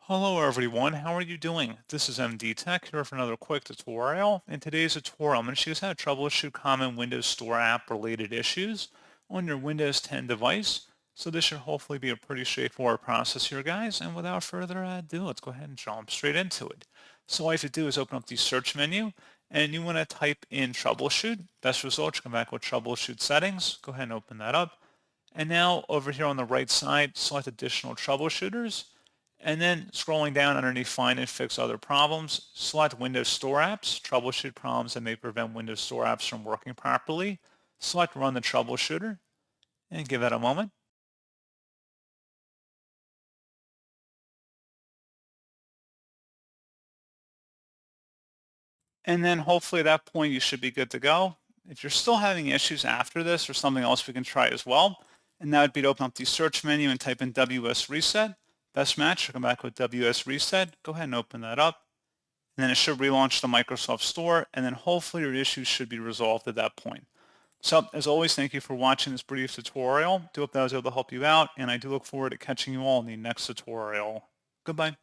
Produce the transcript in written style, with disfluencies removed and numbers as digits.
Hello everyone, how are you doing? This is MD Tech here for another quick tutorial. In today's tutorial, I'm going to show you how to troubleshoot common Windows Store app related issues on your Windows 10 device. So this should hopefully be a pretty straightforward process here, guys. And without further ado, let's go ahead and jump straight into it. So all you have to do is open up the search menu and you want to type in troubleshoot. Best result, you come back with troubleshoot settings. Go ahead and open that up. And now over here on the right side, select additional troubleshooters. And then scrolling down underneath Find and Fix Other Problems, select Windows Store Apps, troubleshoot problems that may prevent Windows Store apps from working properly. Select Run the Troubleshooter and give that a moment. And then hopefully at that point you should be good to go. If you're still having issues after this or something else we can try as well, and that would be to open up the search menu and type in WS Reset. Best match, come back with WS Reset. Go ahead and open that up. And then it should relaunch the Microsoft Store, and then hopefully your issues should be resolved at that point. So as always, thank you for watching this brief tutorial. Do hope that I was able to help you out, and I do look forward to catching you all in the next tutorial. Goodbye.